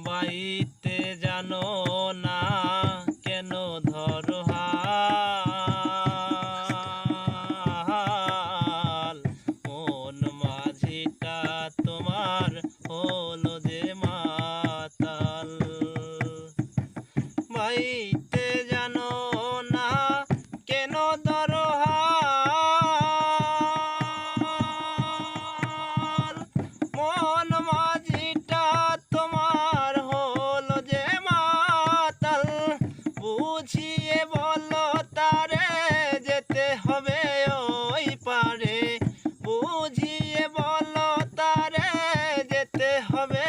বাইতে জানো না কেন ধরো হাল, মন মাঝিটা তোমার হলো যে মাতাল। বাইতে জানো না কেন ধরো হাল, মন মাঝিটা তোমার হলো যে মাতাল। বুঝিয়ে বলো তারে যেতে হবে ওই পারে, বুঝিয়ে বলো তারে যেতে হবে